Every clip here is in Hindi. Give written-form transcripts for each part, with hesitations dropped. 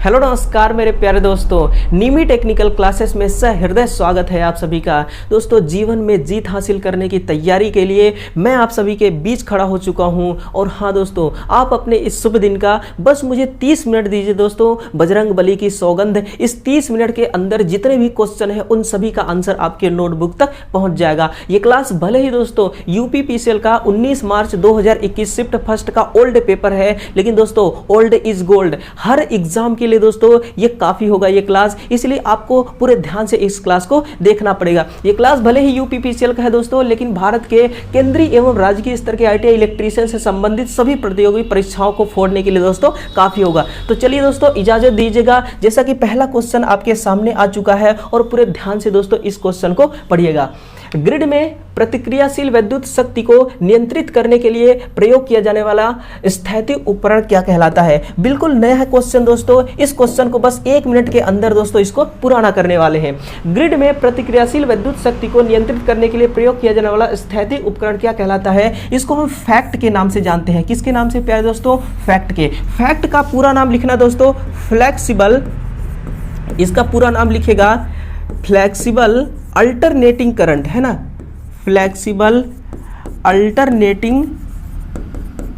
हेलो नमस्कार मेरे प्यारे दोस्तों, निमी टेक्निकल क्लासेस में सहृदय स्वागत है आप सभी का। दोस्तों, जीवन में जीत हासिल करने की तैयारी के लिए मैं आप सभी के बीच खड़ा हो चुका हूं। और हाँ दोस्तों, आप अपने इस शुभ दिन का बस मुझे 30 मिनट दीजिए दोस्तों। बजरंग बली की सौगंध, इस 30 मिनट के अंदर जितने भी क्वेश्चन है उन सभी का आंसर आपके नोटबुक तक पहुंच जाएगा। ये क्लास भले ही दोस्तों यूपीपीसीएल का 19 मार्च 2021 शिफ्ट फर्स्ट का ओल्ड पेपर है, लेकिन दोस्तों old is gold. Her exam के लिए दोस्तों ये काफी होगा ये क्लास, इसलिए आपको पूरे ध्यान से इस क्लास को देखना पड़ेगा। ये क्लास भले ही यूपीपीसीएल का है दोस्तों, लेकिन भारत के केंद्रीय एवं राजकीय स्तर के आईटीआई इलेक्ट्रीशियन से संबंधित सभी प्रतियोगी परीक्षाओं को फोड़ने के लिए दोस्तों काफी होगा। तो चलिए दोस्तों, इजाजत दीजिएगा। जैसा कि पहला क्वेश्चन आपके सामने आ चुका है और पूरे ध्यान से दोस्तों इस क्वेश्चन को पढ़िएगा। ग्रिड में प्रतिक्रियाशील विद्युत शक्ति को नियंत्रित करने के लिए प्रयोग किया जाने वाला स्थैतिक उपकरण क्या कहलाता है। बिल्कुल नया है क्वेश्चन दोस्तों, इस क्वेश्चन को बस 1 मिनट के अंदर दोस्तों इसको पुराना करने वाले हैं। ग्रिड में प्रतिक्रियाशील विद्युत शक्ति को नियंत्रित करने के लिए प्रयोग किया जाने वाला स्थैतिक उपकरण क्या कहलाता है। इसको हम फैक्ट के नाम से जानते हैं। किसके नाम से प्यारे दोस्तों? फैक्ट के। फैक्ट का पूरा नाम लिखना दोस्तों फ्लेक्सिबल, इसका पूरा नाम लिखेगा फ्लेक्सिबल अल्टरनेटिंग करंट, है ना, फ्लेक्सिबल अल्टरनेटिंग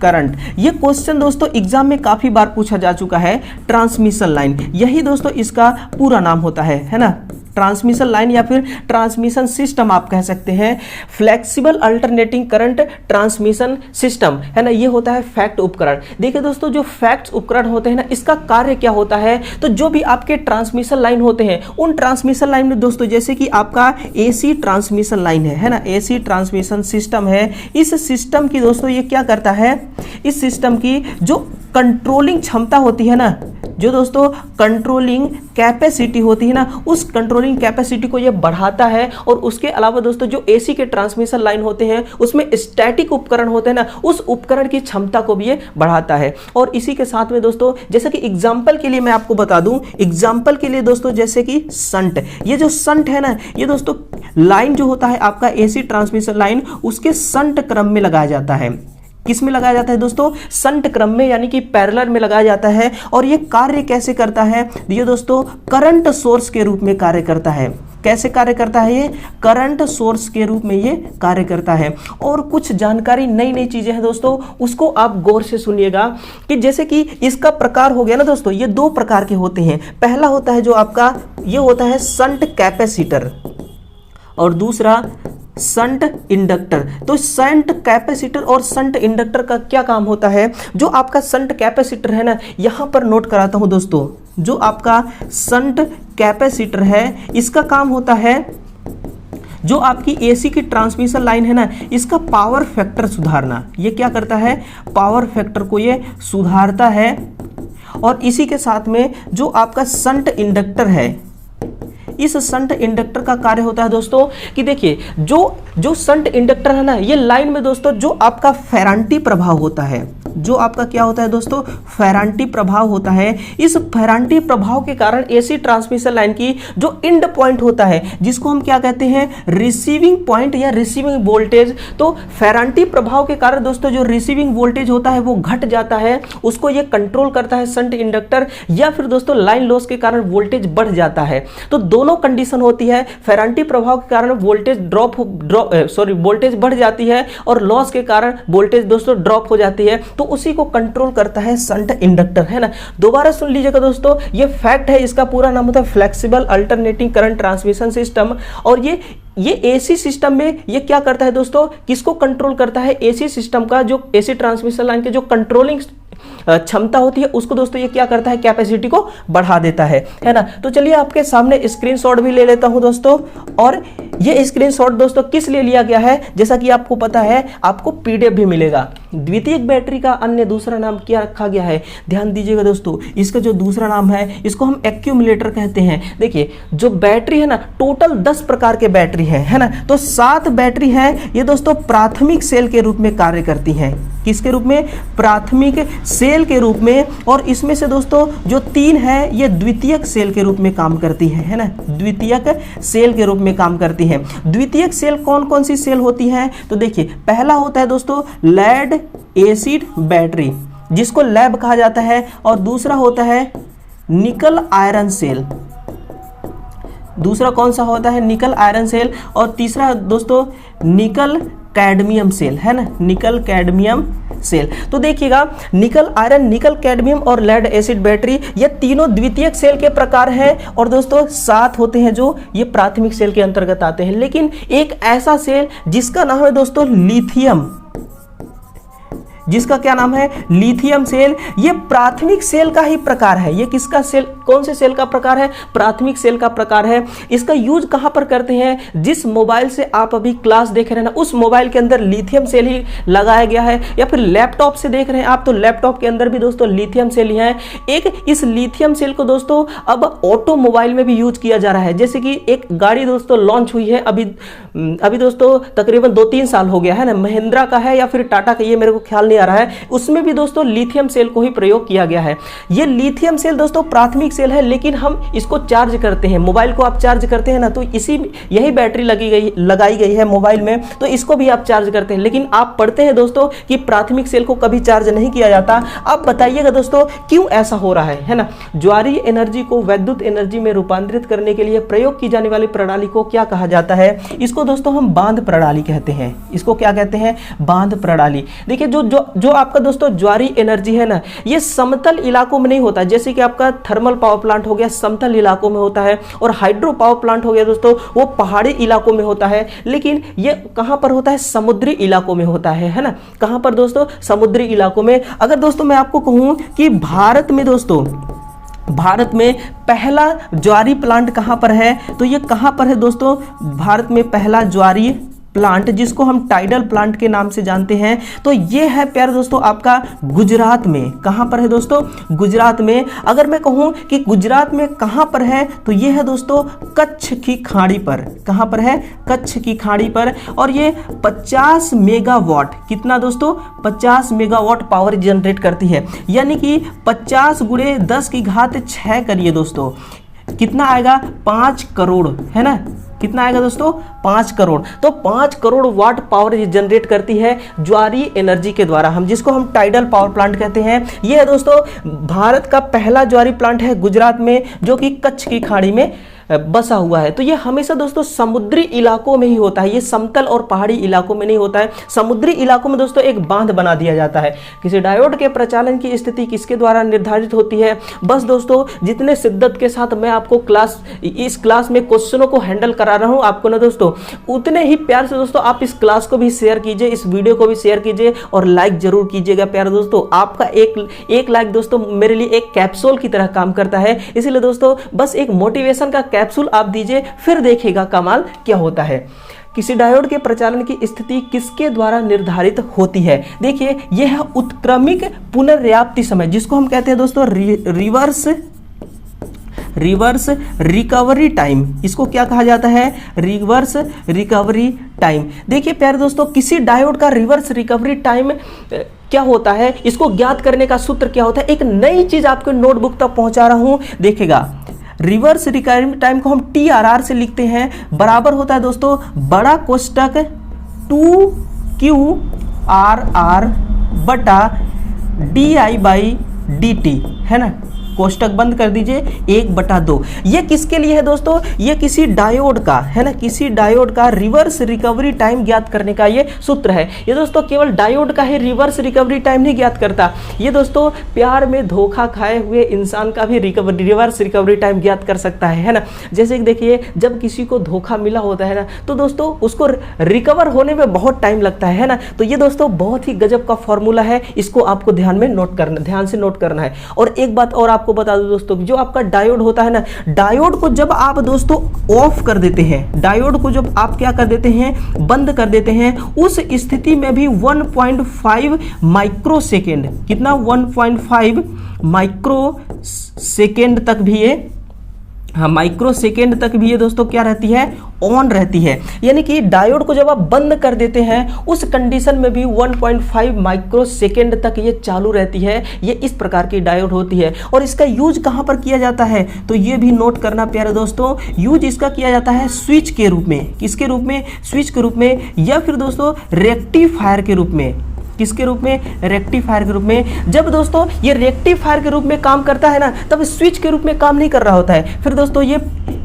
करंट। ये क्वेश्चन दोस्तों एग्जाम में काफी बार पूछा जा चुका है। ट्रांसमिशन लाइन, यही दोस्तों इसका पूरा नाम होता है ना, ट्रांसमिशन लाइन या फिर ट्रांसमिशन सिस्टम आप कह सकते हैं। Flexible alternating current transmission system, है ना, ये होता है फैक्ट उपकरण। देखिए दोस्तों, जो फैक्ट उपकरण होते हैं ना, इसका कार्य क्या होता है, तो जो भी आपके ट्रांसमिशन लाइन होते हैं उन ट्रांसमिशन लाइन में दोस्तों, जैसे कि आपका एसी ट्रांसमिशन लाइन है ना, एसी ट्रांसमिशन सिस्टम है। इस सिस्टम की दोस्तों ये क्या करता है, इस सिस्टम की जो कंट्रोलिंग क्षमता होती है ना, जो दोस्तों कंट्रोलिंग कैपेसिटी होती है ना, उस कंट्रोलिंग कैपेसिटी को ये बढ़ाता है। और उसके अलावा दोस्तों जो एसी के ट्रांसमिशन लाइन होते हैं उसमें स्टैटिक उपकरण होते हैं ना, उस उपकरण की क्षमता को भी ये बढ़ाता है। और इसी के साथ में दोस्तों, जैसे कि एग्जांपल के लिए मैं आपको बता दूं, एग्जांपल के लिए दोस्तों जैसे कि संट, ये जो संट है ना, ये दोस्तों लाइन जो होता है आपका एसी ट्रांसमिशन लाइन, उसके संट क्रम में लगाया जाता है। किस में लगाया जाता है दोस्तों? संट क्रम में, यानी कि पैरेलल में लगाया जाता है। और ये कार्य कैसे करता है? ये दोस्तों करंट सोर्स के रूप में कार्य करता है। कैसे कार्य करता है? ये करंट सोर्स के रूप में ये कार्य करता है। और कुछ जानकारी, नई नई चीजें हैं दोस्तों, उसको आप गौर से सुनिएगा। कि जैसे कि इसका प्रकार हो गया ना दोस्तों, ये 2 प्रकार के होते हैं। पहला होता है जो आपका ये होता है संट कैपेसिटर, और दूसरा संट इंडक्टर। तो संट कैपेसिटर और संट इंडक्टर का क्या काम होता है? जो आपका संट कैपेसिटर है ना, यहां पर नोट कराता हूं दोस्तों, जो आपका संट कैपेसिटर है इसका काम होता है, जो आपकी एसी की ट्रांसमिशन लाइन है ना, इसका पावर फैक्टर सुधारना। ये क्या करता है? पावर फैक्टर को ये सुधारता है। और इसी के साथ में जो आपका संट इंडक्टर है, इस संट इंडक्टर का कार्य होता है दोस्तों कि देखिए, जो संट इंडक्टर है ना, ये लाइन में दोस्तों जो आपका फेरांटी प्रभाव होता है, जो आपका क्या होता है दोस्तों? फेरांटी प्रभाव होता है। इस फेरांटी प्रभाव के कारण एसी ट्रांसमिशन लाइन की जो एंड पॉइंट होता है, जिसको हम क्या कहते हैं? रिसीविंग पॉइंट या रिसीविंग वोल्टेज। तो फेरांटी प्रभाव के कारण दोस्तों जो रिसीविंग वोल्टेज होता है वो घट जाता है, उसको ये कंट्रोल करता है संट इंडक्टर। या फिर दोस्तों लाइन लॉस के कारण वोल्टेज बढ़ जाता है। तो दोनों कंडीशन होती है। फेरांटी प्रभाव के कारण वोल्टेज वोल्टेज बढ़ जाती है, और लॉस के कारण वोल्टेज दोस्तों ड्रॉप हो जाती है। तो उसी को कंट्रोल करता है संट इंडक्टर, है ना। दोबारा सुन लीजिएगा दोस्तों, ये फैक्ट है, इसका पूरा नाम होता है flexible alternating current transmission system. और ये एसी सिस्टम में ये क्या करता है दोस्तों? किसको कंट्रोल करता है? एसी सिस्टम का, जो एसी ट्रांसमिशन लाइन के जो कंट्रोलिंग क्षमता होती है उसको दोस्तों ये क्या करता है? कैपेसिटी को बढ़ा देता है ना। तो चलिए आपके सामने स्क्रीनशॉट भी ले लेता हूं दोस्तों। और ये स्क्रीनशॉट दोस्तों किस लिए लिया गया है? जैसा कि आपको पता है, आपको पीडीएफ भी मिलेगा। द्वितीयक बैटरी का अन्य दूसरा नाम क्या रखा गया है? ध्यान दीजिएगा दोस्तों, इसका जो दूसरा नाम है इसको हम एक्यूमुलेटर कहते हैं। देखिए, जो बैटरी है ना, टोटल 10 प्रकार के बैटरी है ना। तो 7 बैटरी है, ये दोस्तों प्राथमिक सेल के रूप में कार्य करती हैं। किसके रूप में? प्राथमिक सेल के रूप में। और इसमें से दोस्तों जो 3 है ये द्वितीयक सेल के रूप में काम करती है ना, द्वितीयक सेल के रूप में काम करती है। द्वितीयक सेल कौन कौन सी सेल होती है? तो देखिए, पहला होता है दोस्तों लेड एसिड बैटरी, जिसको लैब कहा जाता है। और दूसरा होता है निकल आयरन सेल, दूसरा कौन सा होता है निकल आयरन सेल, और तीसरा दोस्तों निकल कैडमियम सेल, है ना, निकल कैडमियम सेल। तो देखिएगा निकल आयरन, निकल कैडमियम और लेड एसिड बैटरी ये तीनों द्वितीयक सेल के प्रकार हैं, और दोस्तों 7 होते हैं जो ये प्राथमिक सेल के अंतर्गत आते हैं। लेकिन एक ऐसा सेल जिसका नाम है दोस्तों लिथियम, जिसका क्या नाम है लिथियम सेल, ये प्राथमिक सेल का ही प्रकार है। ये किसका सेल, कौन से सेल का प्रकार है, प्राथमिक सेल का प्रकार है। इसका यूज कहां पर करते हैं, जिस मोबाइल से आप अभी क्लास देख रहे हैं ना, उस मोबाइल के अंदर लिथियम सेल ही लगाया गया है, या फिर लैपटॉप से देख रहे हैं आप तो लैपटॉप के अंदर भी दोस्तों लिथियम सेल ही है। एक इस लिथियम सेल को दोस्तों अब ऑटोमोबाइल में भी यूज किया जा रहा है। जैसे कि एक गाड़ी दोस्तों लॉन्च हुई है अभी दोस्तों तकरीबन 2-3 साल हो गया है ना, महिंद्रा का है या फिर टाटा का, ये मेरे को ख्याल नहीं आ रहा है, उसमें भी दोस्तों लिथियम सेल को ही प्रयोग किया गया है। ये लिथियम सेल दोस्तों प्राथमिक सेल है, लेकिन हम इसको चार्ज करते हैं, मोबाइल को आप चार्ज करते हैं ना, तो यही बैटरी लगाई गई है मोबाइल में, तो इसको भी आप चार्ज करते हैं। लेकिन आप पढ़ते हैं दोस्तों कि प्राथमिक सेल को कभी चार्ज नहीं किया जाता। अब बताइएगा दोस्तों क्यों ऐसा हो रहा है ना। ज्वारीय एनर्जी को वैद्युत एनर्जी में रूपांतरित करने के लिए प्रयोग की जाने वाली प्रणाली को क्या कहा जाता है, इसको दोस्तों हम बांध प्रणाली कहते हैं। इसको क्या कहते हैं, बांध प्रणाली। देखिए जो आपका दोस्तों ज्वारीय एनर्जी है ना, ये समतल इलाकों में नहीं होता। जैसे कि आपका थर्मल पावर प्लांट हो गया समतल इलाकों में होता है, और हाइड्रो पावर प्लांट हो गया दोस्तों वो पहाड़ी इलाकों में होता है। लेकिन ये कहां पर होता है, समुद्री इलाकों में होता है ना। कहां पर दोस्तों, समुद्री इलाकों में। अगर दोस्तों मैं आपको कहूं कि भारत में पहला ज्वारीय प्लांट कहां पर है, तो ये कहां पर है दोस्तों, भारत में पहला ज्वारीय प्लांट जिसको हम टाइडल प्लांट के नाम से जानते हैं, तो ये है प्यारे दोस्तों आपका गुजरात में। कहां पर है दोस्तों, गुजरात में। अगर मैं कहूं कि गुजरात में कहां पर है, तो ये है दोस्तों कच्छ की खाड़ी पर। कहां पर है, कच्छ की खाड़ी पर। और ये 50 मेगावाट, कितना दोस्तों, 50 मेगावाट पावर जनरेट करती है। यानी कि 50 × 10⁶ करिए दोस्तों, कितना आएगा, 5 करोड़, है ना। कितना आएगा दोस्तों, 5 करोड़। तो 5 करोड़ वाट पावर जनरेट करती है ज्वारीय एनर्जी के द्वारा, जिसको हम टाइडल पावर प्लांट कहते हैं। यह है दोस्तों भारत का पहला ज्वारीय प्लांट है गुजरात में, जो कि कच्छ की खाड़ी में बसा हुआ है। तो ये हमेशा दोस्तों समुद्री इलाकों में ही होता है, ये समतल और पहाड़ी इलाकों में नहीं होता है। समुद्री इलाकों में दोस्तों एक बांध बना दिया जाता है। किसी डायोड के प्रचालन की स्थिति किसके द्वारा निर्धारित होती है, बस दोस्तों जितने शिद्दत के साथ मैं आपको इस क्लास में क्वेश्चनों को हैंडल करा रहा हूं आपको ना दोस्तों, उतने ही प्यार से दोस्तों आप इस क्लास को भी शेयर कीजिए, इस वीडियो को भी शेयर कीजिए और लाइक जरूर कीजिएगा प्यारे दोस्तों। आपका एक लाइक दोस्तों मेरे लिए एक कैप्सूल की तरह काम करता है, इसीलिए दोस्तों बस एक मोटिवेशन का कैप्सूल आप दीजिए, फिर देखिएगा कमाल क्या होता है। किसी डायोड के प्रचालन की स्थिति किसके द्वारा निर्धारित होती है, देखिए यह है उत्क्रमिक पुनर्व्याप्ति समय, जिसको हम कहते हैं दोस्तों रिवर्स रिकवरी टाइम। इसको क्या कहा जाता है, रिवर्स रिकवरी टाइम। देखिए प्यारे दोस्तों किसी डायोड का रिवर्स रिकवरी टाइम क्या होता है, इसको ज्ञात करने का सूत्र क्या होता है, एक नई चीज आपके नोटबुक तक पहुंचा रहा हूं, देखिएगा। रिवर्स रिकवरी टाइम को हम TRR से लिखते हैं, बराबर होता है दोस्तों बड़ा कोष्टक 2QRR बटा DI/dt, है ना। कोष्टक बंद कर दीजिए, 1/2। ये किसके लिए है दोस्तों, ये किसी डायोड का, है ना, किसी डायोड का रिवर्स रिकवरी टाइम ज्ञात करने का ये सूत्र है। ये दोस्तों केवल डायोड का ही रिवर्स रिकवरी टाइम नहीं ज्ञात करता, ये दोस्तों प्यार में धोखा खाए हुए इंसान का भी रिवर्स रिकवरी टाइम ज्ञात कर सकता है ना। जैसे कि देखिए जब किसी को धोखा मिला होता है ना, तो दोस्तों उसको रिकवर होने में बहुत टाइम लगता है ना। तो ये दोस्तों बहुत ही गजब का फॉर्मूला है, इसको आपको ध्यान से नोट करना है। और एक बात और आपको बता दूं दोस्तों, जो आपका डायोड होता है ना, डायोड को जब आप दोस्तों ऑफ कर देते हैं, डायोड को जब आप क्या कर देते हैं, बंद कर देते हैं, उस स्थिति में भी 1.5 माइक्रो सेकेंड, कितना 1.5 माइक्रो सेकेंड तक भी ये, हाँ माइक्रो सेकेंड तक भी ये दोस्तों क्या रहती है, ऑन रहती है। यानी कि डायोड को जब आप बंद कर देते हैं उस कंडीशन में भी 1.5 माइक्रो सेकेंड तक ये चालू रहती है। ये इस प्रकार की डायोड होती है। और इसका यूज कहां पर किया जाता है, तो ये भी नोट करना प्यारे दोस्तों, यूज इसका किया जाता है स्विच के रूप में। किसके रूप में, स्विच के रूप में, या फिर दोस्तों रेक्टिफायर के रूप में। किसके रूप में? रेक्टिफायर के रूप में। जब दोस्तों ये रेक्टिफायर के रूप में काम करता है ना, तब स्विच के रूप में काम नहीं कर रहा होता है। फिर दोस्तों ये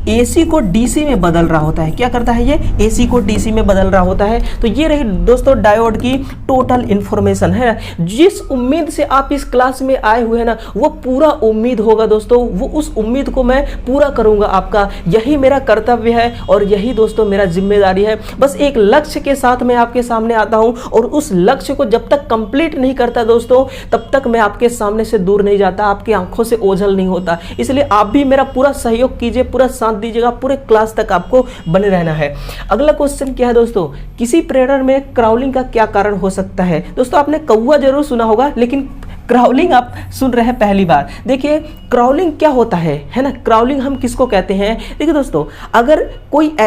AC को DC में बदल रहा होता है। क्या करता है? ये AC को DC में बदल रहा होता है। तो ये रही दोस्तों डायोड की टोटल इन्फॉर्मेशन है। जिस उम्मीद से आप इस क्लास में आए हुए हैं ना, वो पूरा उम्मीद होगा दोस्तों, वो उस उम्मीद को मैं पूरा करूंगा आपका। यही मेरा कर्तव्य है और यही दोस्तों मेरा जिम्मेदारी है। बस एक लक्ष्य के साथ मैं आपके सामने आता हूं और उस लक्ष्य को जब तक कंप्लीट नहीं करता दोस्तों, तब तक मैं आपके सामने से दूर नहीं जाता, आपकी आंखों से ओझल नहीं होता। इसलिए आप भी मेरा पूरा सहयोग कीजिए, पूरा साथ दीजिएगा, पूरे क्लास तक आपको बने रहना है। अगला क्वेश्चन क्या है दोस्तों? किसी प्रेरणा में क्राउलिंग का क्या कारण हो सकता है? दोस्तों आपने कौवा जरूर सुना होगा, लेकिन क्राउलिंग आप सुन रहे हैं पहली बार। देखिए क्राउलिंग क्या होता है ना? क्राउलिंग हम किसको कहते हैं? देखिए दोस्तों, अगर कोई एक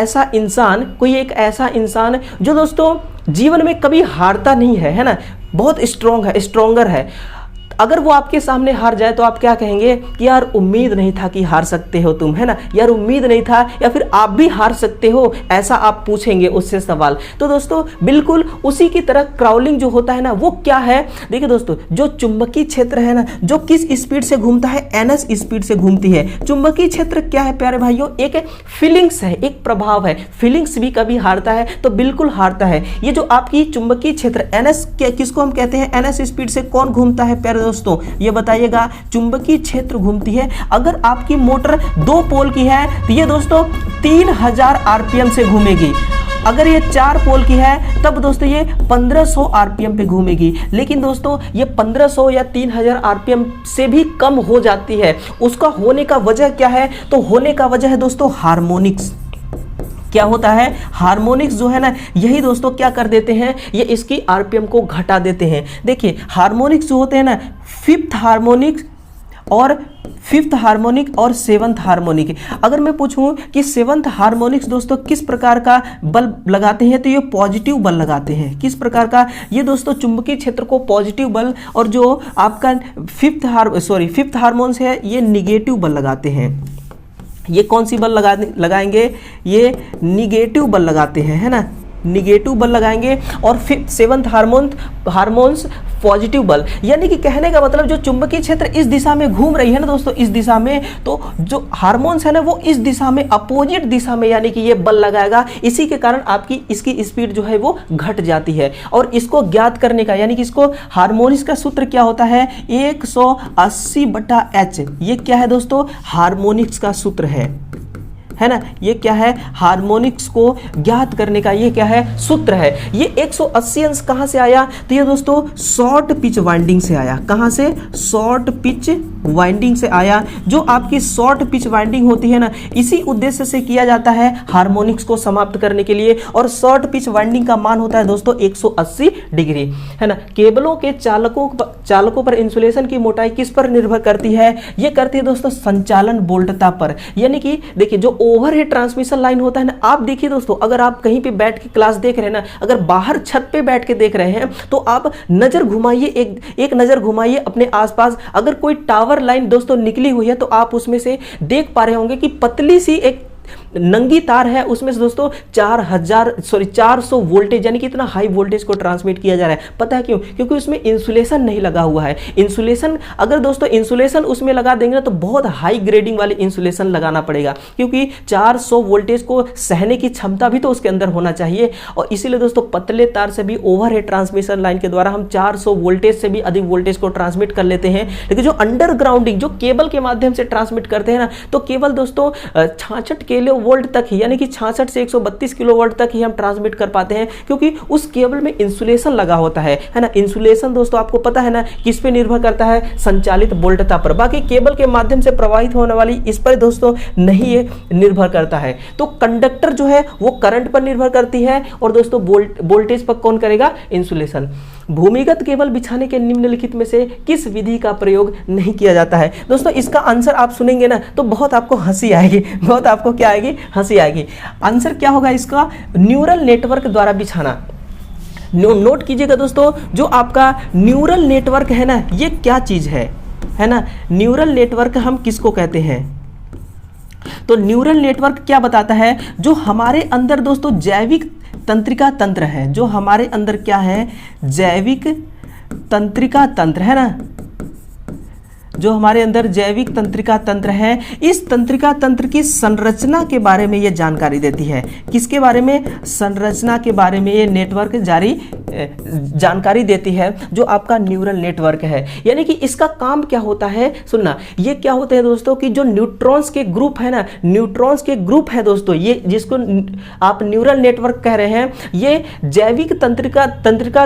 ऐसा इंसान जो दोस्तों जीवन में कभी हारता नहीं है ना, बहुत स्ट्रॉन्गर है, अगर वो आपके सामने हार जाए तो आप क्या कहेंगे कि यार उम्मीद नहीं था कि हार सकते हो तुम, है ना, यार उम्मीद नहीं था, या फिर आप भी हार सकते हो, ऐसा आप पूछेंगे उससे सवाल। तो दोस्तों बिल्कुल उसी की तरह क्राउलिंग जो होता है ना, वो क्या है? देखिए दोस्तों, जो चुंबकीय क्षेत्र है ना, जो किस स्पीड से घूमता है? NS स्पीड से घूमती है। चुंबकीय क्षेत्र क्या है प्यारे भाइयों? एक फीलिंग्स है, एक प्रभाव है। फीलिंग्स भी कभी हारता है तो बिल्कुल हारता है। ये जो आपकी चुंबकीय क्षेत्र NS किसको हम कहते हैं? NS स्पीड से कौन घूमता है प्यारे दोस्तों? ये बताइएगा। चुंबकीय क्षेत्र घूमती है। अगर आपकी मोटर 2 पोल की है तो ये दोस्तों 3000 RPM से घूमेगी। अगर ये 4 पोल की है तब दोस्तों ये 1500 RPM पे घूमेगी। लेकिन दोस्तों ये 1500 या 3000 RPM से भी कम हो जाती है। उसका होने का वजह क्या है? तो होने का वजह है दोस्तों हार्मोनिक्स। क्या होता है? हार्मोनिक्स जो है ना, यही दोस्तों क्या कर देते हैं? ये इसकी RPM को घटा देते हैं। देखिए हार्मोनिक्स जो होते हैं ना, फिफ्थ हार्मोनिक और सेवंथ हार्मोनिक। अगर मैं पूछूं कि सेवंथ हार्मोनिक्स दोस्तों किस प्रकार का बल लगाते हैं, तो ये पॉजिटिव बल लगाते हैं। किस प्रकार का? ये दोस्तों चुंबकीय क्षेत्र को पॉजिटिव बल, और जो आपका फिफ्थ हार्मोन्स है ये निगेटिव बल लगाते हैं। ये कौन सी बल लगाएंगे? ये निगेटिव बल लगाते हैं, है ना, निगेटिव बल लगाएंगे। और फिर सेवंथ हार्मोन्स पॉजिटिव बल। यानी कि कहने का मतलब जो चुंबकीय क्षेत्र इस दिशा में घूम रही है ना दोस्तों, इस दिशा में, तो जो हार्मोन्स है ना वो इस दिशा में, अपोजिट दिशा में, यानी कि ये बल लगाएगा। इसी के कारण आपकी इसकी स्पीड जो है वो घट जाती है। और इसको ज्ञात करने का, यानी कि इसको हार्मोनिक्स का सूत्र क्या होता है? 180/H। ये क्या है दोस्तों? हार्मोनिक्स का सूत्र है ना। ये क्या है? हार्मोनिक्स को ज्ञात करने का ये क्या है? सूत्र है। ये 180 अंश कहां से आया? तो ये दोस्तों शॉर्ट पिच वाइंडिंग से आया। कहां से? शॉर्ट पिच वाइंडिंग से आया। जो आपकी शॉर्ट पिच वाइंडिंग होती है ना, इसी उद्देश्य से किया जाता है हार्मोनिक्स को समाप्त करने के लिए। और शॉर्ट पिच वाइंडिंग का मान होता है दोस्तों 180 डिग्री, है ना। केबलों के चालकों पर इंसुलेशन की मोटाई किस पर निर्भर करती है? ये करती है दोस्तों संचालन वोल्टता पर। यानी कि देखिए जो ओवरहेड ट्रांसमिशन लाइन होता है ना, आप देखिए दोस्तों, अगर आप कहीं पे बैठ के क्लास देख रहे हैं ना, अगर बाहर छत पे बैठ के देख रहे हैं तो आप नजर घुमाइए, एक नजर घुमाइए अपने आसपास। अगर कोई टावर लाइन दोस्तों निकली हुई है तो आप उसमें से देख पा रहे होंगे कि पतली सी एक नंगी तार है, उसमें से दोस्तों 400 वोल्टेज, यानी कि इतना हाई वोल्टेज को ट्रांसमिट किया जा रहा है। पता है क्यों? क्योंकि उसमें इंसुलेशन नहीं लगा हुआ है। इंसुलेशन, अगर दोस्तों इंसुलेशन उसमें लगा देंगे ना तो बहुत हाई ग्रेडिंग वाली इंसुलेशन लगाना पड़ेगा, क्योंकि 400 वोल्टेज को सहने की क्षमता भी तो उसके अंदर होना चाहिए। और इसीलिए दोस्तों पतले तार से भी ओवरहेड ट्रांसमिशन लाइन के द्वारा हम 400 वोल्टेज से भी अधिक वोल्टेज को ट्रांसमिट कर लेते हैं। लेकिन जो अंडरग्राउंडिंग, जो केबल के माध्यम से ट्रांसमिट करते हैं ना, तो केवल दोस्तों 66 किलो वोल्ट तक ही, यानी कि 66 से 132 किलो वोल्ट तक ही हम ट्रांसमिट कर पाते हैं, क्योंकि उस केबल में इंसुलेशन लगा होता है ना। इंसुलेशन दोस्तों आपको पता है ना किस पे निर्भर करता है? संचालित वोल्टता पर। बाकी केबल के माध्यम से प्रवाहित होने वाली इस पर दोस्तों नहीं ये निर्भर करता है। तो कंडक्टर जो है वो करंट पर निर्भर करती है, और दोस्तों वोल्टेज पर कौन करेगा? इंसुलेशन। भूमिगत केबल बिछाने के निम्नलिखित में से किस विधि का प्रयोग नहीं किया जाता है? दोस्तों इसका आंसर आप सुनेंगे ना तो बहुत आपको हंसी आएगी, बहुत आपको क्या आएगी? हंसी आएगी। आंसर क्या होगा इसका? न्यूरल नेटवर्क द्वारा बिछाना। नोट कीजिएगा दोस्तों, जो आपका न्यूरल नेटवर्क है ना, ये क्या चीज है ना। न्यूरल नेटवर्क हम किसको कहते हैं? तो न्यूरल नेटवर्क क्या बताता है? जो हमारे अंदर दोस्तों जैविक तंत्रिका तंत्र है, जो हमारे अंदर क्या है? जैविक तंत्रिका तंत्र है ना, जो हमारे अंदर जैविक तंत्रिका तंत्र है, इस तंत्रिका तंत्र की संरचना के बारे में ये जानकारी देती है। किसके बारे में? संरचना के बारे में ये नेटवर्क जानकारी देती है, जो आपका न्यूरल नेटवर्क है। यानी कि इसका काम क्या होता है, सुनना, ये क्या होते हैं दोस्तों कि जो न्यूट्रॉन्स के ग्रुप है ना, न्यूट्रॉन्स के ग्रुप है दोस्तों, ये जिसको आप न्यूरल नेटवर्क कह रहे हैं, ये जैविक तंत्रिका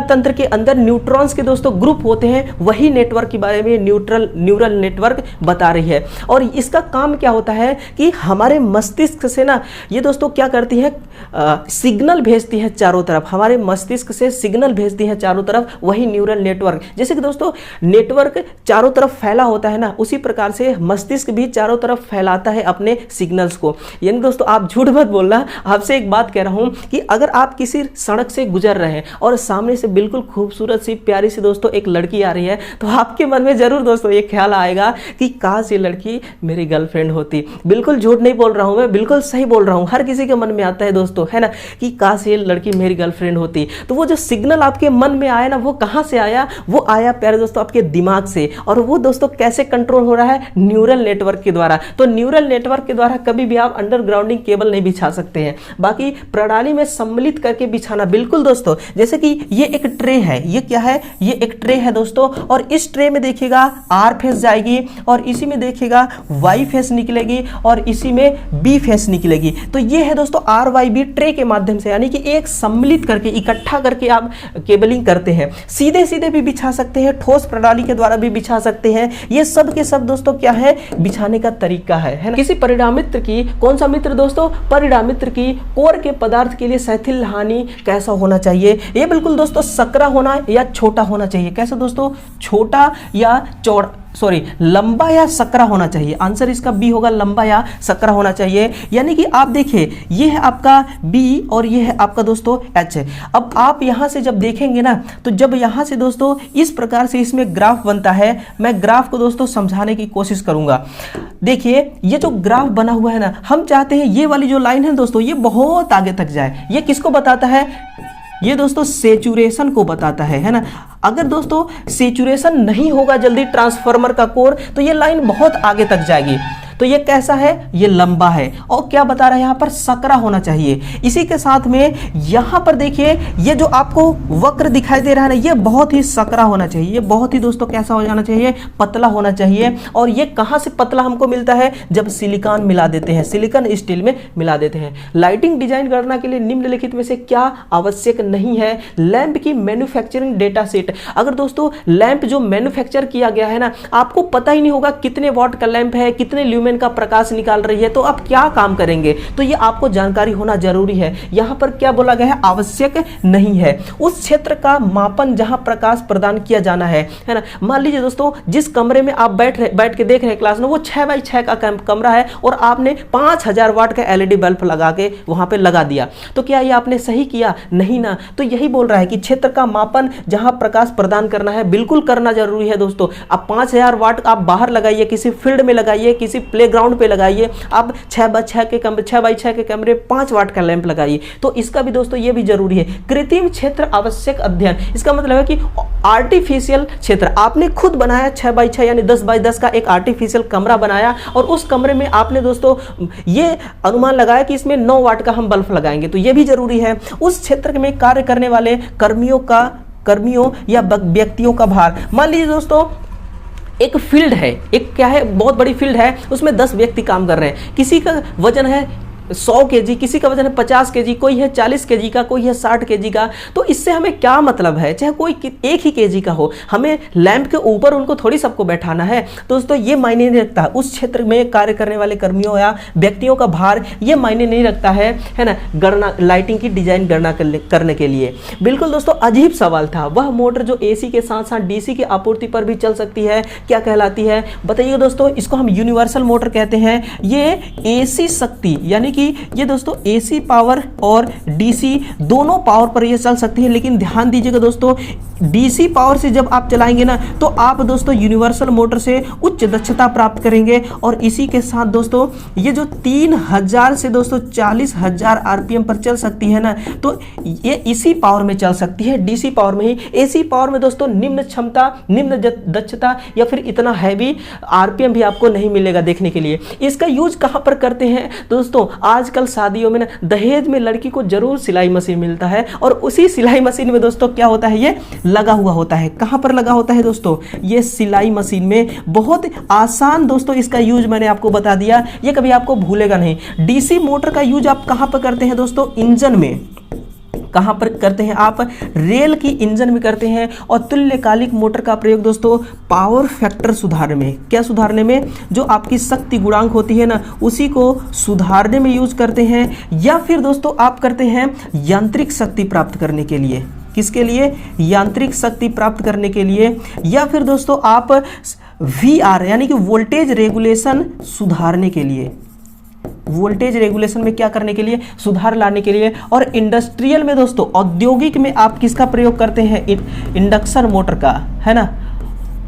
तंत्र के अंदर न्यूट्रॉन्स के दोस्तों ग्रुप होते हैं, वही नेटवर्क के बारे में न्यूरल नेटवर्क बता रही है। और इसका काम क्या होता है कि हमारे मस्तिष्क से ना ये दोस्तों क्या करती है, सिग्नल भेजती है चारों तरफ, हमारे मस्तिष्क से सिग्नल भेजती है चारों तरफ, वही न्यूरल नेटवर्क। जैसे कि दोस्तों नेटवर्क चारों तरफ फैला होता है ना, उसी प्रकार से मस्तिष्क भी चारों तरफ फैलाता है अपने सिग्नल्स को। यानी दोस्तों आप झूठ मत बोलना, आपसे एक बात कह रहा हूं कि अगर आप किसी सड़क से गुजर रहे हैं और सामने से बिल्कुल खूबसूरत सी प्यारी सी दोस्तों एक लड़की आ रही है, तो आपके मन में जरूर दोस्तों ये ख्याल आएगा कि काश ये लड़की मेरी गर्लफ्रेंड होती। बिल्कुल झूठ नहीं बोल रहा हूं मैं, बिल्कुल सही बोल रहा हूं। हर किसी के मन में आता है दोस्तों, है ना, कि काश ये लड़की मेरी गर्लफ्रेंड होती। तो वो जो सिग्नल आपके मन में आया ना, वो कहां से आया? वो आया प्यारे दोस्तों आपके दिमाग से। और वो दोस्तों कैसे कंट्रोल हो रहा है? न्यूरल नेटवर्क के द्वारा। तो न्यूरल नेटवर्क के द्वारा कभी भी आप अंडरग्राउंडिंग केबल नहीं बिछा सकते हैं, बाकी प्रणाली में सम्मिलित करके बिछाना। बिल्कुल दोस्तों, जैसे कि ये एक ट्रे है, ये क्या है? ये एक ट्रे है दोस्तों, और इस ट्रे में देखिएगा आर फेस जाएगी, और इसी में देखिएगा वाई फेस निकलेगी, और इसी में बी फेस निकलेगी। तो ये है दोस्तों आर वाई बी ट्रे के माध्यम से, यानी कि एक सम्मिलित करके, इकट्ठा करके आप केबलिंग करते हैं। सीधे सीधे भी बिछा सकते हैं, ठोस प्रणाली के द्वारा भी बिछा सकते हैं। ये सब के सब दोस्तों क्या है? बिछाने का तरीका है ना। किसी परिणामित्र की, कौन सा मित्र दोस्तों? परिणामित्र की कोर के पदार्थ के लिए स्थैतिक हानि कैसा होना चाहिए? ये बिल्कुल दोस्तों सकरा होना या छोटा होना चाहिए। कैसा दोस्तों? छोटा या चौड़ा, सॉरी, लंबा या सकरा होना चाहिए। आंसर इसका बी होगा, लंबा या सकरा होना चाहिए। यानी कि आप देखिए, ये है आपका बी और ये है आपका दोस्तों एच है। अब आप यहां से जब देखेंगे ना, तो जब यहां से दोस्तों इस प्रकार से इसमें ग्राफ बनता है, मैं ग्राफ को दोस्तों समझाने की कोशिश करूंगा। देखिए ये जो ग्राफ बना हुआ है ना, हम चाहते हैं ये वाली जो लाइन है दोस्तों, ये बहुत आगे तक जाए। ये किसको बताता है? ये दोस्तों सेचुरेशन को बताता है ना। अगर दोस्तों सेचुरेशन नहीं होगा जल्दी ट्रांसफार्मर का कोर, तो ये लाइन बहुत आगे तक जाएगी। तो ये कैसा है? ये लंबा है। और क्या बता रहा है यहाँ पर? सकरा होना चाहिए। इसी के साथ में यहाँ पर देखिए, ये जो आपको वक्र दिखाई दे रहा है ना, ये बहुत ही सकरा होना चाहिए। ये बहुत ही दोस्तों कैसा हो जाना चाहिए? पतला होना चाहिए। और ये कहाँ से पतला हमको मिलता है? जब सिलिकॉन मिला देते हैं, सिलिकॉन स्टील में मिला देते हैं। लाइटिंग डिजाइन करना के लिए निम्नलिखित में से क्या आवश्यक नहीं है? लैंप की मैन्युफैक्चरिंग डेटा सेट। अगर दोस्तों लैंप जो मैन्युफैक्चर किया गया है ना, आपको पता ही नहीं होगा कितने वॉट का लैंप है, कितने ल्यूमेन का प्रकाश निकाल रही है, तो आप क्या काम करेंगे? तो ये आपको जानकारी होना जरूरी है। यहां पर क्या बोला गया है? आवश्यक नहीं है। उस क्षेत्र का मापन जहां प्रकाश प्रदान किया जाना है ना। मान लीजिए दोस्तों, जिस कमरे में आप बैठ के देख रहे हैं क्लास में, वो 6x6 का कमरा है और आपने 5000 वाट का एलईडी बल्ब लगा के वहां पे लगा दिया, तो क्या ये आपने सही किया? नहीं ना। तो यही बोल रहा है कि क्षेत्र का मापन जहां प्रकाश प्रदान करना है, बिल्कुल करना जरूरी है दोस्तों। आप 5000 वाट आप बाहर लगाइए, किसी फील्ड में लगाइए, किसी प्लेग्राउंड पे लगाइए, आप 6x6 के कमरे 5 वाट का लैंप लगाइए। तो इसका भी दोस्तों ये भी जरूरी है। कृत्रिम क्षेत्र आवश्यक अध्ययन, इसका मतलब है कि आर्टिफिशियल क्षेत्र आपने खुद बनाया, 6x6 यानी 10x10 का एक आर्टिफिशियल कमरा बनाया, और उस कमरे में आपने दोस्तों ये अनुमान लगाया कि इसमें 9 वाट का हम बल्ब लगाएंगे। तो ये भी जरूरी है। उस क्षेत्र में कार्य करने वाले कर्मियों या व्यक्तियों का भार। मान लीजिए दोस्तों एक फील्ड है, एक क्या है, बहुत बड़ी फील्ड है, उसमें 10 व्यक्ति काम कर रहे हैं। किसी का वजन है 100 केजी, किसी का वजन है 50 केजी, कोई है 40 केजी का, कोई है 60 केजी का। तो इससे हमें क्या मतलब है? चाहे कोई एक ही केजी का हो, हमें लैंप के ऊपर उनको थोड़ी सबको बैठाना है। दोस्तों ये मायने नहीं रखता। उस क्षेत्र में कार्य करने वाले कर्मियों या व्यक्तियों का भार ये मायने नहीं रखता है ना, गणना, लाइटिंग की डिजाइन गणना करने के लिए। बिल्कुल दोस्तों अजीब सवाल था। वह मोटर जो एसी के साथ साथ डीसी की आपूर्ति पर भी चल सकती है, क्या कहलाती है? बताइए दोस्तों। इसको हम यूनिवर्सल मोटर कहते हैं। ये एसी शक्ति यानी कि ये दोस्तों AC पावर और DC दोनों पावर पर ये चल सकती है। लेकिन ध्यान दीजिएगा दोस्तों, DC पावर से जब आप चलाएंगे ना तो आप दोस्तों यूनिवर्सल मोटर से उच्च दक्षता प्राप्त करेंगे। और इसी के साथ दोस्तों ये जो 3000 से दोस्तों 40,000 RPM पर चल सकती है ना, तो ये इसी पावर में चल सकती है, DC पावर में ही। AC पावर में दोस्तों निम्न क्षमता, निम्न दक्षता या फिर इतना हैवी RPM भी आपको नहीं मिलेगा देखने के लिए। इसका यूज कहाँ पर करते हैं दोस्तों? आजकल शादियों में ना दहेज में लड़की को जरूर सिलाई मशीन मिलता है, और उसी सिलाई मशीन में दोस्तों क्या होता है, ये लगा हुआ होता है। कहां पर लगा होता है दोस्तों? ये सिलाई मशीन में। बहुत आसान दोस्तों इसका यूज मैंने आपको बता दिया, ये कभी आपको भूलेगा नहीं। डीसी मोटर का यूज आप कहां पर करते हैं दोस्तों? इंजन में। कहां पर करते हैं आप? रेल की इंजन में करते हैं। और तुल्यकालिक मोटर का प्रयोग दोस्तों पावर फैक्टर सुधारने में, क्या सुधारने में? जो आपकी शक्ति गुणांक होती है ना, उसी को सुधारने में यूज करते हैं। या फिर दोस्तों आप करते हैं यांत्रिक शक्ति प्राप्त करने के लिए। किसके लिए? यांत्रिक शक्ति प्राप्त करने के लिए। या फिर दोस्तों आप VR यानी कि वोल्टेज रेगुलेशन सुधारने के लिए। वोल्टेज रेगुलेशन में क्या करने के लिए? सुधार लाने के लिए। और इंडस्ट्रियल में दोस्तों, औद्योगिक में आप किसका प्रयोग करते हैं? इंडक्शन मोटर का, है ना।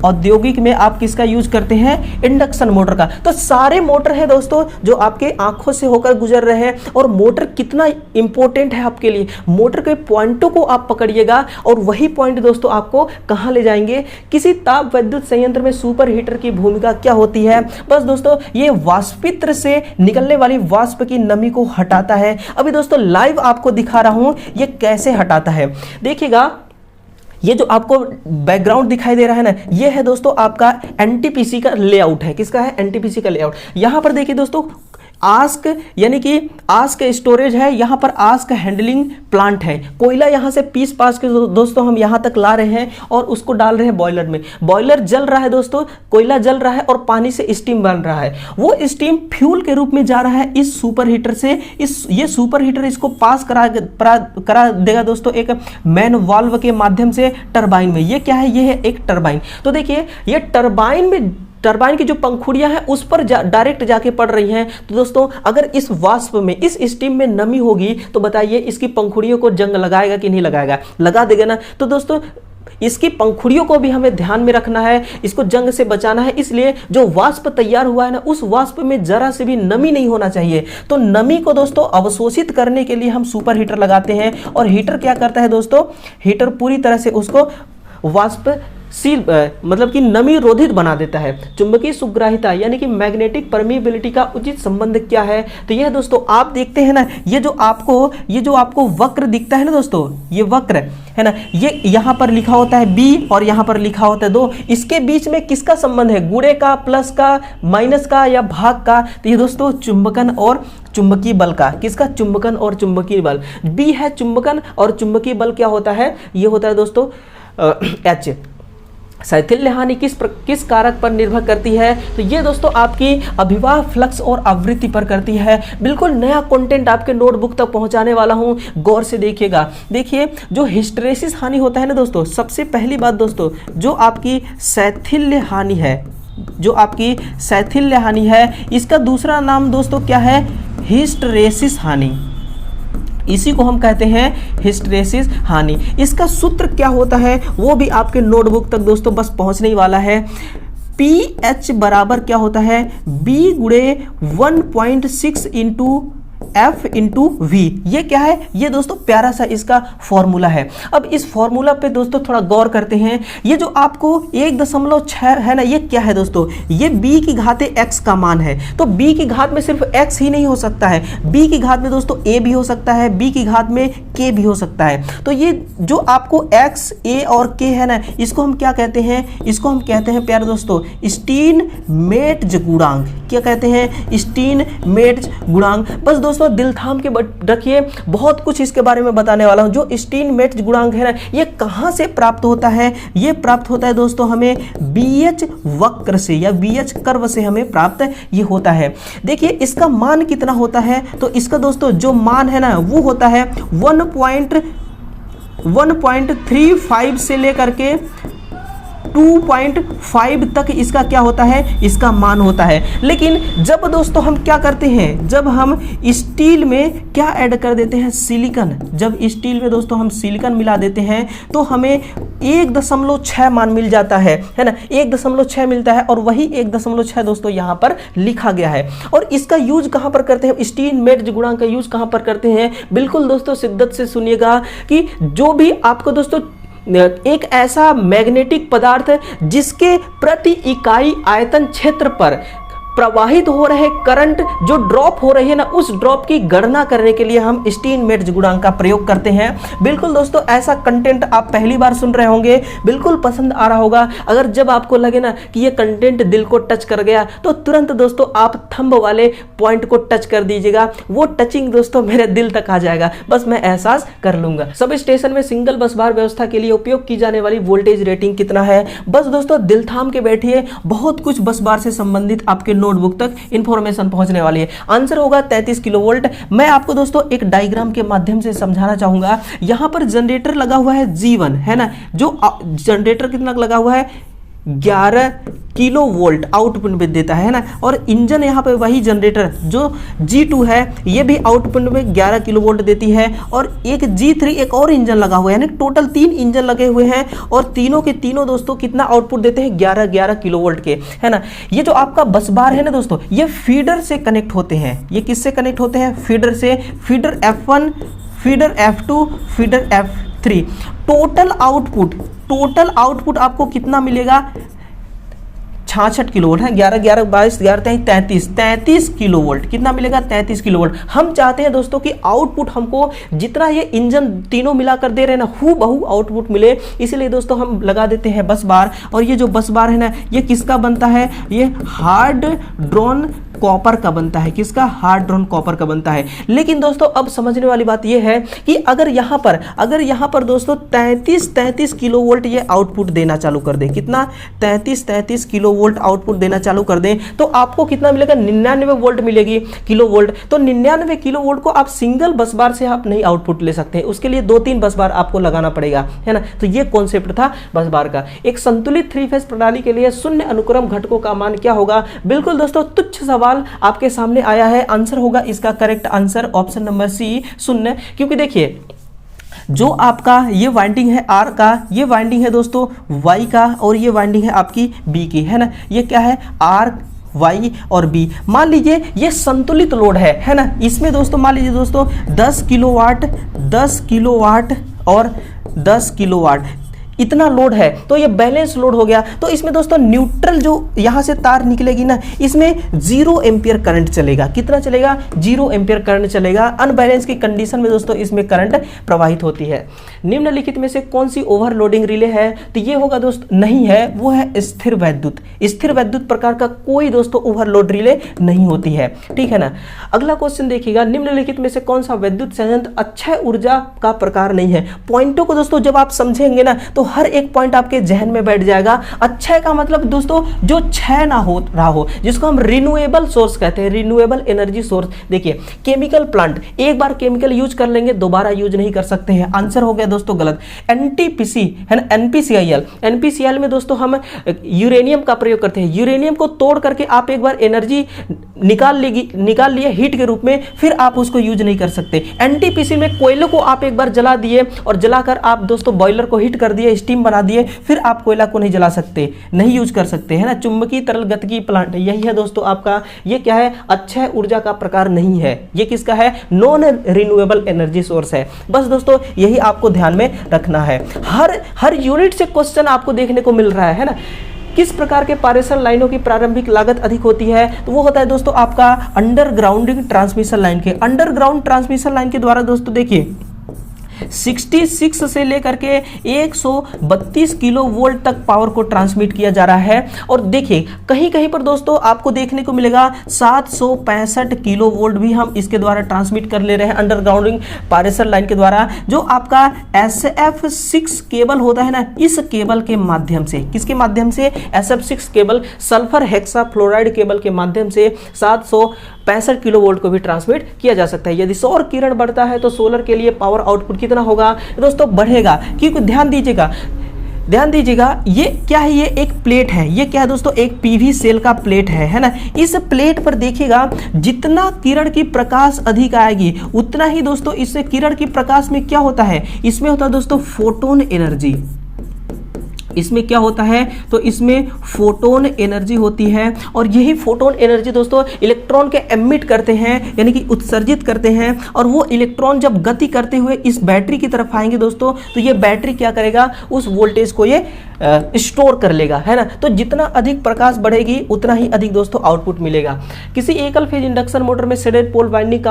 औद्योगिक में आप किसका यूज करते हैं? इंडक्शन मोटर का। तो सारे मोटर है दोस्तों जो आपके आंखों से होकर गुजर रहे हैं। और मोटर कितना इंपॉर्टेंट है आपके लिए, मोटर के पॉइंटों को आप पकड़िएगा, और वही पॉइंट दोस्तों आपको कहां ले जाएंगे? किसी ताप विद्युत संयंत्र में सुपर हीटर की भूमिका क्या होती है? बस दोस्तों ये वाष्पित्र से निकलने वाली वाष्प की नमी को हटाता है। अभी दोस्तों लाइव आपको दिखा रहा हूं ये कैसे हटाता है। देखिएगा, ये जो आपको बैकग्राउंड दिखाई दे रहा है ना, ये है दोस्तों आपका NTPC का लेआउट है। किसका है? NTPC का लेआउट। यहां पर देखिए दोस्तों आस्क यानी कि आस्क स्टोरेज है, यहाँ पर आस्क हैंडलिंग प्लांट है। कोयला यहाँ से पीस पास के दोस्तों हम यहाँ तक ला रहे हैं और उसको डाल रहे हैं बॉयलर में। बॉयलर जल रहा है दोस्तों, कोयला जल रहा है और पानी से स्टीम बन रहा है। वो स्टीम फ्यूल के रूप में जा रहा है इस सुपर हीटर से। ये सुपर हीटर इसको पास करा देगा दोस्तों एक मैन वाल्व के माध्यम से टरबाइन में। ये क्या है? ये है एक टरबाइन। तो देखिए ये टरबाइन की जो पंखुड़ियां हैं उस पर डायरेक्ट जाके पड़ रही हैं। तो दोस्तों अगर इस वाष्प में, इस स्टीम में नमी होगी तो बताइए इसकी पंखुड़ियों को जंग लगाएगा कि नहीं लगाएगा? लगा देगा ना। तो दोस्तों इसकी पंखुड़ियों को भी हमें ध्यान में रखना है, इसको जंग से बचाना है। इसलिए जो वाष्प तैयार हुआ है ना, उस वाष्प में जरा से भी नमी नहीं होना चाहिए। तो नमी को दोस्तों अवशोषित करने के लिए हम सुपर हीटर लगाते हैं। और हीटर क्या करता है दोस्तों? हीटर पूरी तरह से उसको वाष्प मतलब कि नमी रोधित बना देता है। चुंबकीय सुग्राहिता यानी कि मैग्नेटिक परमीबिलिटी का उचित संबंध क्या है? तो यह दोस्तों आप देखते हैं ना, ये जो आपको वक्र दिखता है ना दोस्तों, ये वक्र है ना, ये यहाँ पर लिखा होता है B और यहाँ पर लिखा होता है 2। इसके बीच में किसका संबंध है? गुणे का, प्लस का, माइनस का या भाग का? तो ये दोस्तों चुंबकन और चुंबकीय बल का। किसका? चुंबकन और चुंबकीय बल। B है चुंबकन और चुंबकीय बल क्या होता है? ये होता है दोस्तों H। शैथिल्य हानि किस कारक पर निर्भर करती है? तो ये दोस्तों आपकी अभिवाह फ्लक्स और आवृत्ति पर करती है। बिल्कुल नया कंटेंट आपके नोटबुक तक पहुंचाने वाला हूं, गौर से देखिएगा। देखिए जो हिस्टेरेसिस हानि होता है ना दोस्तों, सबसे पहली बात दोस्तों जो आपकी शैथिल्य हानि है, जो आपकी शैथिल्य हानि है, इसका दूसरा नाम दोस्तों क्या है? हिस्टेरेसिस हानि। इसी को हम कहते हैं हिस्टेरेसिस हानि। इसका सूत्र क्या होता है वो भी आपके नोटबुक तक दोस्तों बस पहुंचने ही वाला है। PH बराबर क्या होता है? B गुणे 1.6 इंटू F इंटू V। ये क्या है? ये दोस्तों प्यारा सा इसका फॉर्मूला है। अब इस फॉर्मूला पे दोस्तों थोड़ा गौर करते हैं। ये जो आपको 1.6 है ना, ये क्या है दोस्तों? ये B की घात X का मान है। तो B की घात में सिर्फ X ही नहीं हो सकता है, B की घात में दोस्तों A भी हो सकता है, B की घात में K भी हो सकता है। तो ये जो आपको X, A और K है ना, इसको हम क्या कहते हैं? इसको हम कहते हैं प्यारे दोस्तों स्टीनमेट्ज गुणांक। क्या कहते हैं? स्टीनमेट्ज गुणांक। बस दोस्तों दिल थाम के रखिए, बहुत कुछ इसके बारे में बताने वाला हूं। जो स्टीनमेट्ज गुणांक है ना, ये कहां से प्राप्त होता है? ये प्राप्त होता है दोस्तों हमें BH वक्र से या BH कर्व से हमें प्राप्त ये होता है। देखिए इसका मान कितना होता है? तो इसका दोस्तों जो मान है ना वो होता है 1.35 से लेकर के 2.5 तक इसका क्या होता है, इसका मान होता है। लेकिन जब दोस्तों हम क्या करते हैं, जब हम स्टील में क्या ऐड कर देते हैं, सिलिकॉन, जब स्टील में दोस्तों हम सिलिकॉन मिला देते हैं तो हमें 1.6 मान मिल जाता है ना, 1.6 मिलता है। और वही 1.6 दोस्तों यहाँ पर लिखा गया है। और इसका यूज कहाँ पर करते हैं, स्टीनमेट्ज गुणांक का यूज कहाँ पर करते हैं, बिल्कुल दोस्तों शिद्दत से सुनिएगा कि जो भी आपको दोस्तों एक ऐसा मैग्नेटिक पदार्थ है जिसके प्रति इकाई आयतन क्षेत्र पर प्रवाहित हो रहे करंट जो ड्रॉप हो रही है ना, उस ड्रॉप की गणना करने के लिए हम स्टीनमेट्ज गुणांक का प्रयोग करते हैं। बिल्कुल दोस्तों ऐसा कंटेंट आप पहली बार सुन रहे होंगे, बिल्कुल पसंद आ रहा होगा। अगर जब आपको लगे ना कि ये कंटेंट दिल को टच कर गया तो तुरंत दोस्तों आप थंब वाले पॉइंट को टच कर दीजिएगा, वो टचिंग दोस्तों मेरे दिल तक आ जाएगा, बस मैं एहसास कर लूंगा। सब स्टेशन में सिंगल बस बार व्यवस्था के लिए उपयोग की जाने वाली वोल्टेज रेटिंग कितना है, बस दोस्तों दिल थाम के बैठिए, बहुत कुछ बस बार से संबंधित आपके नोटबुक तक इंफॉर्मेशन पहुंचने वाली है। आंसर होगा 33 किलोवोल्ट। मैं आपको दोस्तों एक डायग्राम के माध्यम से समझाना चाहूंगा। यहां पर जनरेटर लगा हुआ है G1 है ना, जो जनरेटर कितना लगा हुआ है, 11 किलो वोल्ट आउटपुट में देता है ना। और इंजन यहाँ पे वही जनरेटर जो G2 है ये भी आउटपुट में 11 किलो वोल्ट देती है। और एक G3 एक और इंजन लगा हुआ है, यानी टोटल 3 इंजन लगे हुए हैं और तीनों के तीनों दोस्तों कितना आउटपुट देते हैं, 11 किलो वोल्ट के, है ना। ये जो आपका बस बार है ना दोस्तों, ये फीडर से कनेक्ट होते हैं। ये किससे कनेक्ट होते हैं, फीडर से। Feeder F1, feeder F2, feeder F3। Total output आपको कितना मिलेगा, 66 किलो वोल्ट है, 11 11 22 11 33 किलो वोल्ट, कितना मिलेगा, 33 किलो वोल्ट। हम चाहते हैं दोस्तों कि आउटपुट हमको जितना ये इंजन तीनों मिलाकर दे रहे हैं ना, हूबहू आउटपुट मिले, इसीलिए दोस्तों हम लगा देते हैं बस बार। और ये जो बस बार है ना, ये किसका बनता है, ये हार्ड ड्रॉन कॉपर का बनता है। किसका, हार्ड ड्रॉन कॉपर का बनता है। लेकिन दोस्तों अब समझने वाली बात यह है कि अगर यहाँ पर दोस्तों 33 किलो वोल्ट ये आउटपुट देना चालू कर दे, कितना, 33 किलो वोल्ट आउटपुट देना चालू कर दें, तो आपको कितना मिलेगा, 99 वोल्ट मिलेगी, किलो वोल्ट। तो 99 किलो वोल्ट को आप सिंगल बस बार से आप नहीं आउटपुट ले सकते हैं, उसके लिए 2-3 बस बार आपको लगाना पड़ेगा, है ना। तो ये कॉन्सेप्ट था बस बार का। एक संतुलित 3 फेज प्रणाली के लिए शून्य अनुक्रम घटकों का मान क्या होगा। बिल्कुल दोस्तों तुच्छ सवाल आपके सामने आया है। आंसर होगा इसका correct answer option number C, 0। क्योंकि देखिए जो आपका ये वाइंडिंग है R का, ये वाइंडिंग है दोस्तों Y का, और ये वाइंडिंग है आपकी B की, है ना। ये क्या है, R, Y और B। मान लीजिए ये संतुलित लोड है ना। इसमें दोस्तों मान लीजिए दोस्तों 10 किलोवाट और 10 किलोवाट इतना लोड है, तो ये बैलेंस लोड हो गया। तो इसमें दोस्तों न्यूट्रल जो यहां से तार निकलेगी ना, इसमें 0 एम्पियर करंट चलेगा। कितना चलेगा, 0 एम्पियर करंट चलेगा। अनबैलेंस की कंडीशन में दोस्तों इसमें करंट प्रवाहित होती है। निम्नलिखित में से कौन सी ओवरलोडिंग रिले है, तो ये होगा दोस्त, नहीं है, वो है स्थिर वैद्युत। स्थिर वैद्युत प्रकार का कोई दोस्तों ओवरलोड रिले नहीं होती है, ठीक है ना। अगला क्वेश्चन देखिएगा, निम्नलिखित में से कौन सा वैद्युत संयंत्र अक्षय ऊर्जा का प्रकार नहीं है। पॉइंटों को दोस्तों जब आप समझेंगे ना तो हर एक पॉइंट आपके जहन में बैठ जाएगा। अक्षय का मतलब दोस्तों जो क्षय ना हो रहा हो, जिसको हम रिन्यूएबल सोर्स कहते हैं, रिन्यूएबल एनर्जी सोर्स। देखिए केमिकल प्लांट, एक बार केमिकल यूज कर लेंगे दोबारा यूज नहीं कर सकते हैं। आंसर हो गया दोस्तों गलत। एनटीपीसी है ना, एनपीसीआईएल में दोस्तों हम यूरेनियम का प्रयोग करते हैं। यूरेनियम को तोड़ करके आप एक बार एनर्जी निकाल लिए हीट के रूप में, फिर आप उसको यूज नहीं कर सकते। एनटीपीसी में कोयले को आप एक बार जला दिए और जलाकर आप दोस्तों बॉयलर को हीट कर दिए, स्टीम बना दिए, फिर आप कोयला को नहीं जला सकते, नहीं यूज कर सकते, है ना। चुंबकीय तरल गतिकी प्लांट, यही है दोस्तों आपका, ये क्या है, अक्षय ऊर्जा का प्रकार नहीं है। ये किसका है, नॉन रिन्यूएबल एनर्जी सोर्स है। बस दोस्तों यही आपको ध्यान में रखना है। हर यूनिट से क्वेश्चन आपको देखने को मिल रहा है ना। किस प्रकार के पारेषण लाइनों की प्रारंभिक लागत अधिक होती है, तो वो होता है दोस्तों आपका अंडरग्राउंडिंग ट्रांसमिशन लाइन के। अंडरग्राउंड ट्रांसमिशन लाइन के द्वारा दोस्तों देखिए 66 से लेकर के 132 किलो वोल्ट तक पावर को ट्रांसमिट किया जा रहा है। और देखिए कहीं कहीं पर दोस्तों आपको देखने को मिलेगा 765 किलो वोल्ट भी हम इसके द्वारा ट्रांसमिट कर ले रहे हैं अंडरग्राउंडिंग पारेषण लाइन के द्वारा। जो आपका SF6 केबल होता है ना, इस केबल के माध्यम से, किसके माध्यम से, SF6 cable, sulphur hexafluoride cable के माध्यम से 765 किलो वोल्ट को भी ट्रांसमिट किया जा सकता है। यदि सौर किरण बढ़ता है तो सोलर के लिए पावर आउटपुट कितना होगा दोस्तों, बढ़ेगा। क्योंकि ध्यान दीजिएगा ध्यान दीजिएगा, ये क्या है, ये एक प्लेट है, ये क्या है दोस्तों, एक पीवी सेल का प्लेट है ना। इस प्लेट पर देखिएगा जितना किरण की प्रकाश अधिक आएगी उतना ही दोस्तों इससे किरण की प्रकाश में क्या होता है, इसमें होता है दोस्तों फोटोन एनर्जी। इसमें क्या होता है, तो इसमें फोटोन एनर्जी होती है और यही फोटोन एनर्जी दोस्तों इलेक्ट्रॉन के एमिट करते हैं, यानी कि उत्सर्जित करते हैं। और वो इलेक्ट्रॉन जब गति करते हुए इस बैटरी की तरफ आएंगे दोस्तों, तो ये बैटरी क्या करेगा, उस वोल्टेज को ये स्टोर कर लेगा, है ना। तो जितना अधिक प्रकाश बढ़ेगी उतना ही अधिक दोस्तों आउटपुट मिलेगा। किसी एकल फेज इंडक्शन मोटर में शेडेड पोल वाइंडिंग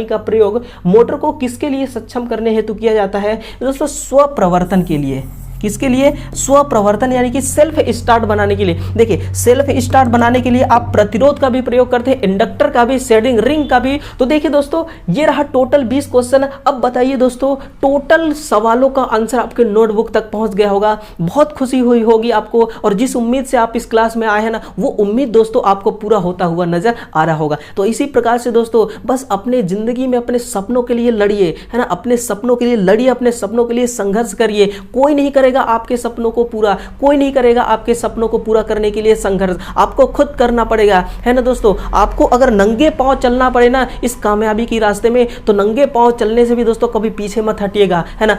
का प्रयोग मोटर को किसके लिए सक्षम करने हेतु किया जाता है दोस्तों, स्वप्रवर्तन के लिए। किसके लिए, स्वप्रवर्तन, यानी कि सेल्फ स्टार्ट बनाने के लिए। देखिए सेल्फ स्टार्ट बनाने के लिए आप प्रतिरोध का भी प्रयोग करते हैं, इंडक्टर का भी, शेडिंग रिंग का भी। तो देखिए दोस्तों ये रहा टोटल 20 क्वेश्चन। अब बताइए दोस्तों टोटल सवालों का आंसर आपके नोटबुक तक पहुंच गया होगा, बहुत खुशी हुई होगी आपको। और जिस उम्मीद से आप इस क्लास में आए हैं ना, वो उम्मीद दोस्तों आपको पूरा होता हुआ नजर आ रहा होगा। तो इसी प्रकार से दोस्तों बस अपने जिंदगी में अपने सपनों के लिए लड़िए, है ना, अपने सपनों के लिए लड़िए, अपने सपनों के लिए संघर्ष करिए। कोई नहीं करेगा आपके सपनों को पूरा, कोई नहीं करेगा आपके सपनों को पूरा करने के लिए संघर्ष आपको खुद करना पड़ेगा, है ना दोस्तों। आपको अगर नंगे पांव चलना पड़े ना इस कामयाबी के रास्ते में, तो नंगे पांव चलने से भी दोस्तों कभी पीछे मत हटिएगा, है ना।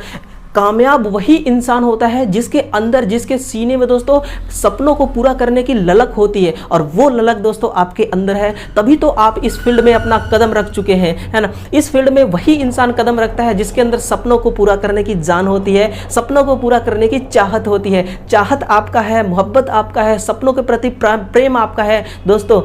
कामयाब वही इंसान होता है जिसके अंदर, जिसके सीने में दोस्तों सपनों को पूरा करने की ललक होती है, और वो ललक दोस्तों आपके अंदर है, तभी तो आप इस फील्ड में अपना कदम रख चुके हैं, है ना। इस फील्ड में वही इंसान कदम रखता है जिसके अंदर सपनों को पूरा करने की जान होती है, सपनों को पूरा करने की चाहत होती है। चाहत आपका है, मोहब्बत आपका है, सपनों के प्रति प्रेम आपका है दोस्तों,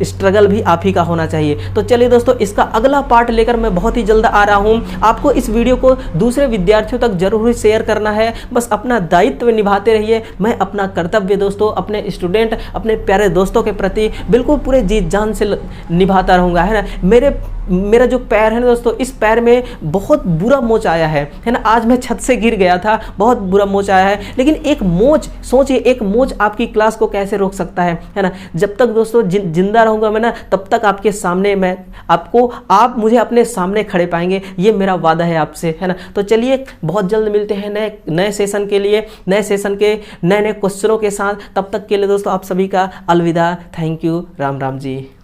स्ट्रगल भी आप ही का होना चाहिए। तो चलिए दोस्तों इसका अगला पार्ट लेकर मैं बहुत ही जल्द आ रहा हूं। आपको इस वीडियो को दूसरे विद्यार्थियों तक जरूर शेयर करना है, बस अपना दायित्व निभाते रहिए। मैं अपना कर्तव्य दोस्तों अपने स्टूडेंट, अपने प्यारे दोस्तों के प्रति बिल्कुल पूरे जी जान से निभाता रहूँगा, है ना। मेरा जो पैर है ना दोस्तों, इस पैर में बहुत बुरा मोच आया है ना। आज मैं छत से गिर गया था, बहुत बुरा मोच आया है, लेकिन एक मोच, सोचिए एक मोच आपकी क्लास को कैसे रोक सकता है ना। जब तक दोस्तों जिंदा रहूंगा मैं ना, तब तक आपके सामने मैं आप मुझे अपने सामने खड़े पाएंगे, ये मेरा वादा है आपसे, है ना। तो चलिए बहुत जल्द मिलते हैं नए सेशन के लिए, नए सेशन के नए क्वेश्चनों के साथ। तब तक के लिए दोस्तों आप सभी का अलविदा। Thank you, Ram Ram ji.